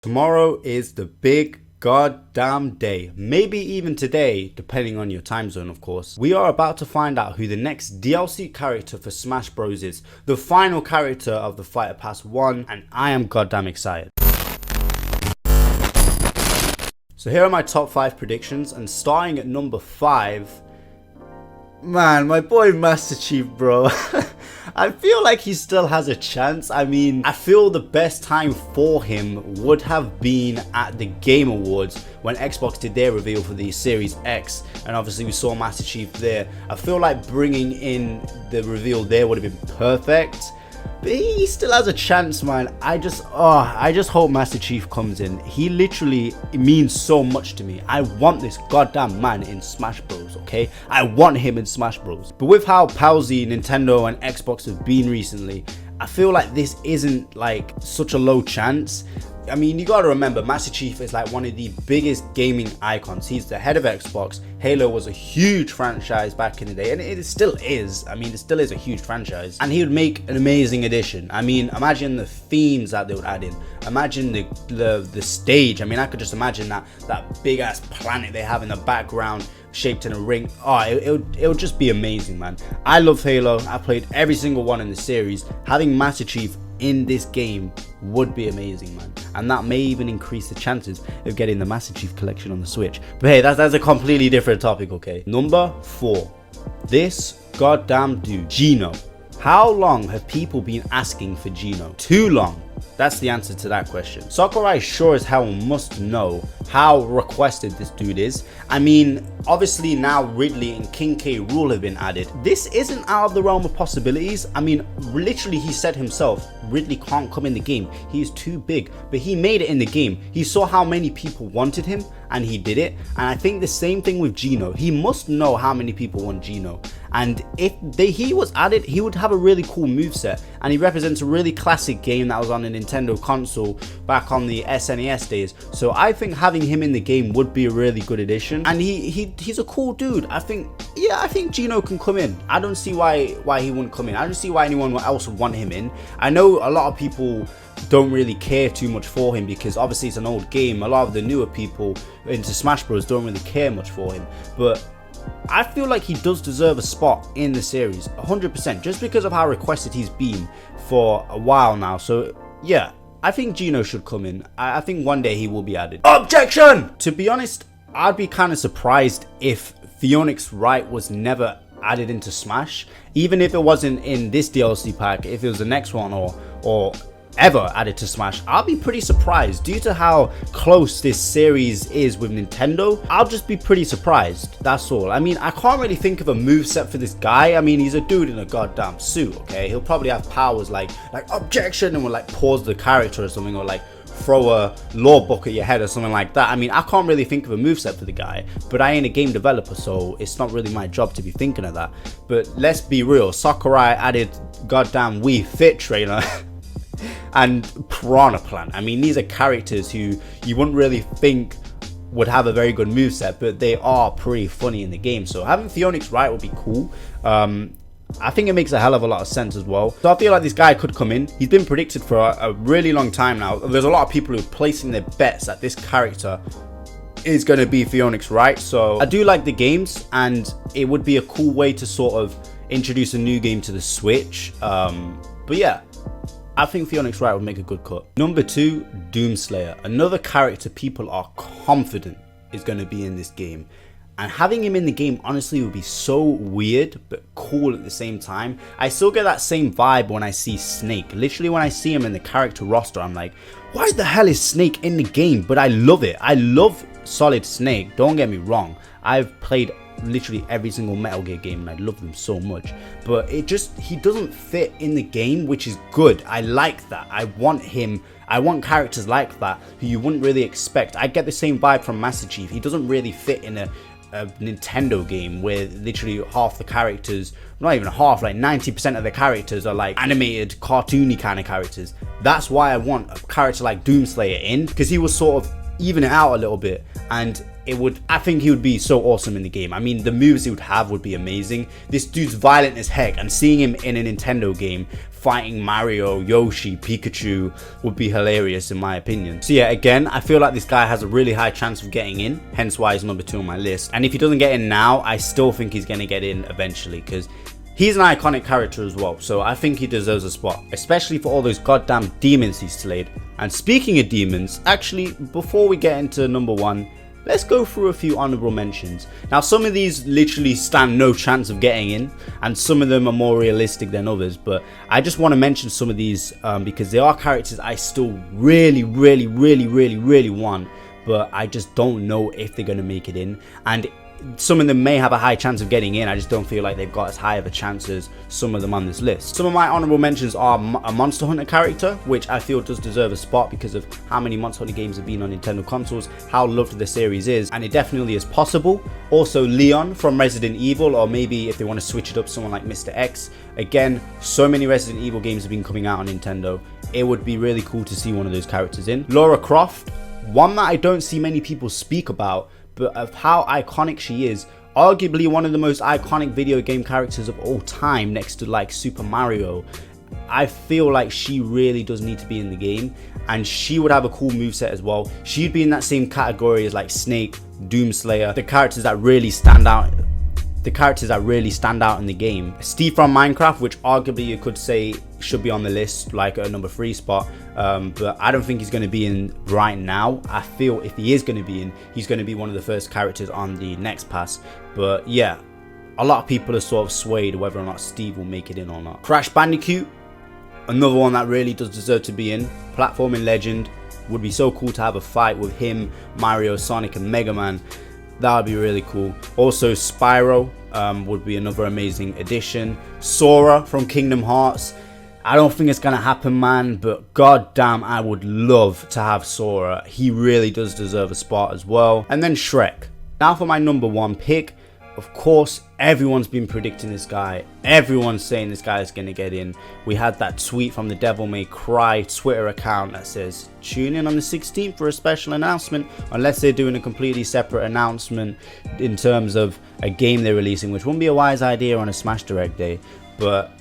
Tomorrow is the big goddamn day. Maybe even today, depending on your time zone, of course. We are about to find out who the next DLC character for Smash Bros is. The final character of the Fighter Pass 1, and I am goddamn excited. So here are my top 5 predictions, and starting at number 5, man, my boy Master Chief, bro. I feel like he still has a chance. I mean, I feel the best time for him would have been at the Game Awards when Xbox did their reveal for the Series X, and obviously we saw Master Chief there. I feel like bringing in the reveal there would have been perfect. But he still has a chance, man. I just hope Master Chief comes in. He literally means so much to me. I want this goddamn man in Smash Bros, okay? I want him in Smash Bros. But with how palsy Nintendo and Xbox have been recently, I feel like this isn't like such a low chance. I mean, you gotta remember, Master Chief is like one of the biggest gaming icons. He's the head of Xbox. Halo was a huge franchise back in the day, and it still is. I mean, it still is a huge franchise. And he would make an amazing addition. I mean, imagine the themes that they would add in. Imagine the stage. I mean, I could just imagine that big ass planet they have in the background, shaped in a ring. Oh, it would just be amazing, man. I love Halo. I played every single one in the series. Having Master Chief in this game would be amazing, man, and that may even increase the chances of getting the Master Chief collection on the Switch. But hey, that's a completely different topic, okay? Number 4, this goddamn dude, Gino. How long have people been asking for Gino? Too long. That's the answer to that question. Xoai sure as hell must know how requested this dude is. I mean, obviously now Ridley and King K. Rool have been added. This isn't out of the realm of possibilities. I mean, literally he said himself, Ridley can't come in the game. He is too big, but he made it in the game. He saw how many people wanted him and he did it. And I think the same thing with Gino. He must know how many people want Gino. And if he was added, he would have a really cool moveset, and he represents a really classic game that was on a Nintendo console back on the SNES days. So I think having him in the game would be a really good addition, and he's a cool dude. I think Gino can come in. I don't see why he wouldn't come in. I don't see why anyone else would want him in. I know a lot of people don't really care too much for him because obviously it's an old game. A lot of the newer people into Smash Bros don't really care much for him, but I feel like he does deserve a spot in the series 100%, just because of how requested he's been for a while now. So yeah, I think Gino should come in. I think one day he will be added. Objection! To be honest, I'd be kind of surprised if Phoenix Wright was never added into Smash, even if it wasn't in this DLC pack. If it was the next one or ever added to Smash, I'll be pretty surprised. Due to how close this series is with Nintendo, I'll just be pretty surprised, that's all. I mean, I can't really think of a moveset for this guy. I mean, he's a dude in a goddamn suit, okay? He'll probably have powers like objection, and will like pause the character or something, or like throw a law book at your head or something like that. I mean, I can't really think of a moveset for the guy, but I ain't a game developer, so it's not really my job to be thinking of that. But let's be real, Xoai added goddamn Wii Fit Trainer and Piranha Plant. I mean, these are characters who you wouldn't really think would have a very good moveset, but they are pretty funny in the game. So having Phoenix Wright would be cool. I think it makes a hell of a lot of sense as well. So I feel like this guy could come in. He's been predicted for a really long time now. There's a lot of people who are placing their bets that this character is going to be Phoenix Wright. So I do like the games, and it would be a cool way to sort of introduce a new game to the Switch. But yeah, I think Phoenix Wright would make a good cut. Number 2, Doomslayer. Another character people are confident is going to be in this game. And having him in the game honestly would be so weird but cool at the same time. I still get that same vibe when I see Snake. Literally when I see him in the character roster, I'm like, why the hell is Snake in the game? But I love it. I love Solid Snake, don't get me wrong. I've played literally every single Metal Gear game and I love them so much, but he doesn't fit in the game, which is good. I like that. I want characters like that who you wouldn't really expect. I get the same vibe from Master Chief. He doesn't really fit in a Nintendo game where literally half the characters, not even half, like 90% of the characters are like animated, cartoony kind of characters. That's why I want a character like Doomslayer in, because he was sort of, even it out a little bit, and I think he would be so awesome in the game. I mean, the moves he would have would be amazing. This dude's violent as heck, and seeing him in a Nintendo game fighting Mario, Yoshi, Pikachu would be hilarious in my opinion. So yeah, again, I feel like this guy has a really high chance of getting in, hence why he's number 2 on my list. And if he doesn't get in now, I still think he's gonna get in eventually, because he's an iconic character as well, so I think he deserves a spot, especially for all those goddamn demons he's slayed. And speaking of demons, actually, before we get into number 1, let's go through a few honorable mentions. Now, some of these literally stand no chance of getting in, and some of them are more realistic than others, but I just want to mention some of these because they are characters I still really want, but I just don't know if they're going to make it in. And some of them may have a high chance of getting in, I just don't feel like they've got as high of a chance as some of them on this list. Some of my honorable mentions are a Monster Hunter character, which I feel does deserve a spot because of how many Monster Hunter games have been on Nintendo consoles, how loved the series is, and it definitely is possible. Also Leon from Resident Evil, or maybe if they want to switch it up, someone like Mr. X. Again, so many Resident Evil games have been coming out on Nintendo, it would be really cool to see one of those characters in. Lara Croft, one that I don't see many people speak about, but of how iconic she is, arguably one of the most iconic video game characters of all time next to like Super Mario. I feel like she really does need to be in the game, and she would have a cool moveset as well. She'd be in that same category as like Snake, Doomslayer, the characters that really stand out in the game. Steve from Minecraft, which arguably you could say should be on the list, like a number 3 spot, but I don't think he's going to be in right now. I feel if he is going to be in, he's going to be one of the first characters on the next pass. But yeah, a lot of people are sort of swayed whether or not Steve will make it in or not. Crash Bandicoot, another one that really does deserve to be in. Platforming legend, would be so cool to have a fight with him, Mario, Sonic and Mega Man. That would be really cool. Also Spyro would be another amazing addition. Sora from Kingdom Hearts, I don't think it's gonna happen, man, but goddamn, I would love to have Sora. He really does deserve a spot as well. And then Shrek. Now for my number 1 pick. Of course, everyone's been predicting this guy. Everyone's saying this guy is going to get in. We had that tweet from the Devil May Cry Twitter account that says, tune in on the 16th for a special announcement, unless they're doing a completely separate announcement in terms of a game they're releasing, which wouldn't be a wise idea on a Smash Direct day. But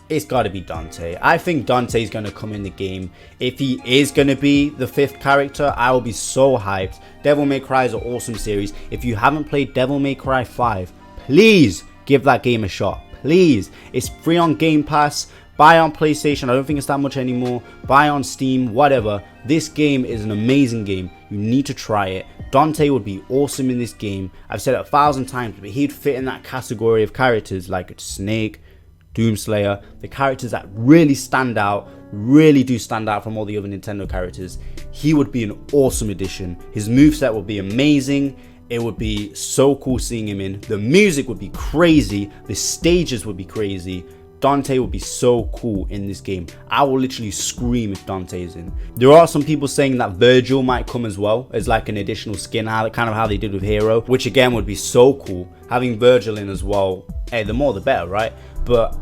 it's got to be Dante. I think Dante's going to come in the game. If he is going to be the 5th character, I will be so hyped. Devil May Cry is an awesome series. If you haven't played Devil May Cry 5, please give that game a shot. Please. It's free on Game Pass. Buy on PlayStation. I don't think it's that much anymore. Buy on Steam. Whatever. This game is an amazing game. You need to try it. Dante would be awesome in this game. I've said it 1,000 times, but he'd fit in that category of characters like Snake, Doomslayer, the characters that really stand out, really do stand out from all the other Nintendo characters. He would be an awesome addition. His moveset would be amazing. It would be so cool seeing him in. The music would be crazy. The stages would be crazy. Dante would be so cool in this game. I will literally scream if Dante is in. There are some people saying that Virgil might come as well as like an additional skin, kind of how they did with Hero, which again would be so cool. Having Virgil in as well, hey, the more the better, right? But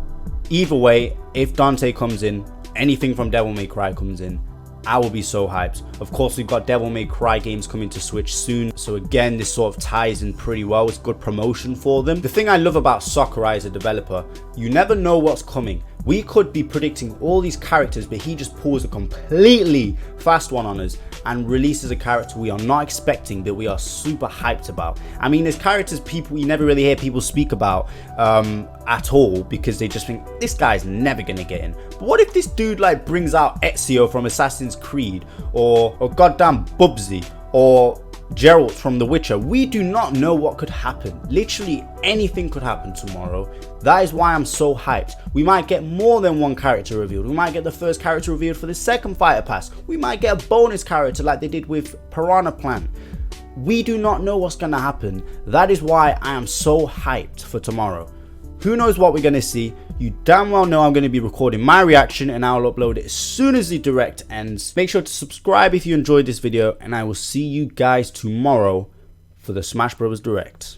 either way, if Dante comes in, anything from Devil May Cry comes in, I will be so hyped. Of course, we've got Devil May Cry games coming to Switch soon, so again, this sort of ties in pretty well. It's good promotion for them. The thing I love about Xoai as a developer, you never know what's coming. We could be predicting all these characters, but he just pulls a completely fast one on us and releases a character we are not expecting, that we are super hyped about. I mean, there's characters people you never really hear people speak about at all, because they just think this guy's never gonna get in. But what if this dude like brings out Ezio from Assassin's Creed, or goddamn Bubsy, or Geralt from The Witcher? We do not know what could happen. Literally anything could happen tomorrow. That is why I'm so hyped. We might get more than one character revealed. We might get the first character revealed for the second fighter pass. We might get a bonus character like they did with Piranha Plant. We do not know what's going to happen. That is why I am so hyped for tomorrow. Who knows what we're going to see? You damn well know I'm going to be recording my reaction, and I'll upload it as soon as the direct ends. Make sure to subscribe if you enjoyed this video, and I will see you guys tomorrow for the Smash Bros. Direct.